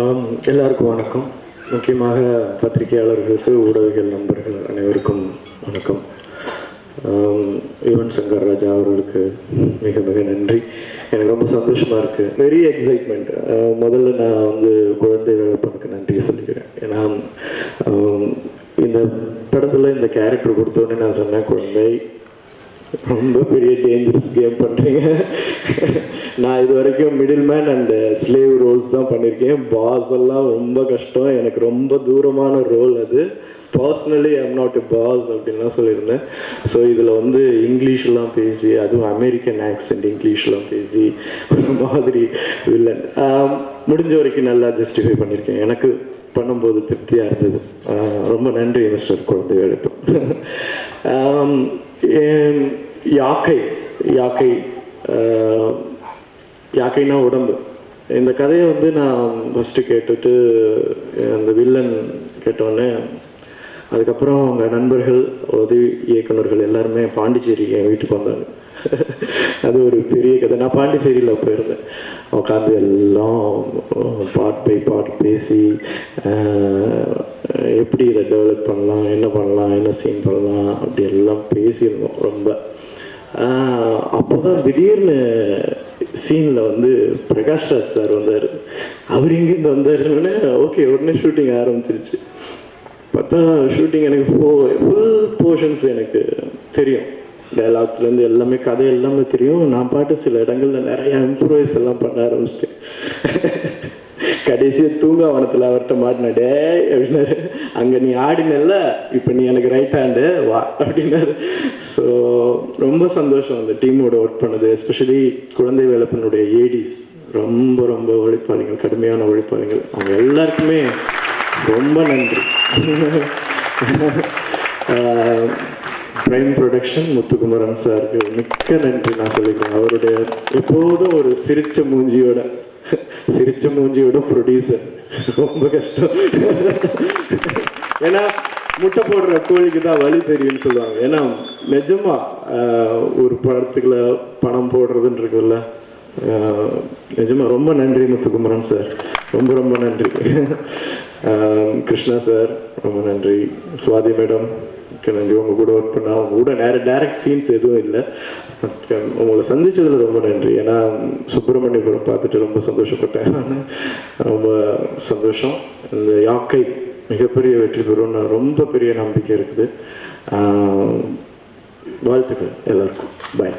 எல்லாருக்கும் வணக்கம். முக்கியமாக பத்திரிகையாளர்களுக்கு, ஊடகவியல் நண்பர்கள் அனைவருக்கும் வணக்கம். யுவன் சங்கர் ராஜா அவர்களுக்கு மிக மிக நன்றி. எனக்கு ரொம்ப சந்தோஷமாக இருக்குது, வெரி எக்ஸைட்மெண்ட். முதல்ல நான் குழந்தை வேலைப்பனுக்கு நன்றி சொல்லிக்கிறேன். ஏன்னா இந்த படத்தில் இந்த கேரக்டர் கொடுத்தோன்னே நான் சொன்னேன், குழந்தை ரொம்ப பெரிய டேஞ்சரஸ் கேம் பண்ணுறீங்க. நான் இது வரைக்கும் middle man and slave roles தான் பண்ணியிருக்கேன். பாஸ் எல்லாம் ரொம்ப கஷ்டம், எனக்கு ரொம்ப தூரமான ரோல் அது. Personally I'm not a boss அப்படின்லாம் சொல்லியிருந்தேன். ஸோ இதில் இங்கிலீஷ்லாம் பேசி, அதுவும் அமெரிக்கன் ஆக்சென்ட் இங்கிலீஷ்லாம் பேசி ஒரு மாதிரி வில்லன் முடிஞ்ச வரைக்கும் நல்லா ஜஸ்டிஃபை பண்ணியிருக்கேன். எனக்கு பண்ணும்போது திருப்தியாக இருந்தது. ரொம்ப நன்றி மிஸ்டர் குழந்தை வேலைப்பன். யாக்கைனா உடம்பு. இந்த கதையை நான் ஃபஸ்ட்டு கேட்டுட்டு அந்த வில்லன் கேட்டோடனே, அதுக்கப்புறம் அவங்க நண்பர்கள், உதவி இயக்குநர்கள் எல்லாருமே பாண்டிச்சேரி என் வீட்டுக்கு வந்தாங்க. அது ஒரு பெரிய கதை. நான் பாண்டிச்சேரியில் போயிருந்தேன். உட்காந்து எல்லாம் பார்ட் பை பார்ட் பேசி எப்படி இதை டெவலப் பண்ணலாம், என்ன சீன் பண்ணலாம் அப்படி எல்லாம் பேசியிருந்தோம் ரொம்ப. அப்போ தான் திடீர்னு சீனில் பிரகாஷ் ராஜ் சார் வந்தார். அவர் எங்கேருந்து வந்தாருன்னு ஓகே, உடனே ஷூட்டிங் ஆரம்பிச்சிருச்சு. பார்த்தா ஷூட்டிங் எனக்கு ஃபுல் போர்ஷன்ஸ் எனக்கு தெரியும். டைலாக்ஸ்லேருந்து எல்லாமே, கதை எல்லாமே தெரியும். நான் பாட்டு சில இடங்களில் நிறையா இம்ப்ரூவைஸ் எல்லாம் பண்ண ஆரம்பிச்சிட்டேன். கடைசியாக தூங்காவனத்தில் அவர்கிட்ட மாட்டின, டே அப்படின்னாரு, அங்கே நீ ஆடினல்ல, இப்போ நீ எனக்கு ரைட் ஹேண்டு வா அப்படின்னாரு. ஸோ ரொம்ப சந்தோஷம் அந்த டீமோட ஒர்க் பண்ணது. எஸ்பெஷலி குழந்தை வேலைப்பனுடைய ஏடிஸ் ரொம்ப ரொம்ப உழைப்பாளிகள், கடுமையான உழைப்பாளிகள். அவங்க எல்லாருக்குமே ரொம்ப நன்றி. பிரைம் ப்ரொடக்ஷன் முத்துக்குமரன் சாருக்கு மிக்க நன்றி நான் சொல்லிக்கிறேன். அவருடைய எப்போதும் ஒரு சிரிச்ச மூஞ்சியோட ப்ரொடியூசர் ரொம்ப கஷ்டம். ஏன்னா முட்டை போடுற கோழிக்கு தான் வழி தெரியும்னு சொல்லுவாங்க. ஏன்னா நிஜமா ஒரு படத்துக்குள்ள பணம் போடுறதுன்றதுல நிஜமா ரொம்ப நன்றி முத்துக்குமரன் சார், ரொம்ப ரொம்ப நன்றி. கிருஷ்ணா சார் ரொம்ப நன்றி. சுவாதி மேடம் நன்றி. உங்கள் கூட ஒர்க் பண்ண, அவங்க கூட டைரக்ட் சீன்ஸ் எதுவும் இல்லை, உங்களை சந்தித்ததில் ரொம்ப நன்றி. ஏன்னா சுப்பிரமணியபுரம் பார்த்துட்டு ரொம்ப சந்தோஷப்பட்டேன். ரொம்ப சந்தோஷம். இந்த யாக்கை மிகப்பெரிய வெற்றி பெறும்னு ரொம்ப பெரிய நம்பிக்கை இருக்குது. வாழ்த்துக்கள் எல்லாருக்கும். பாய்.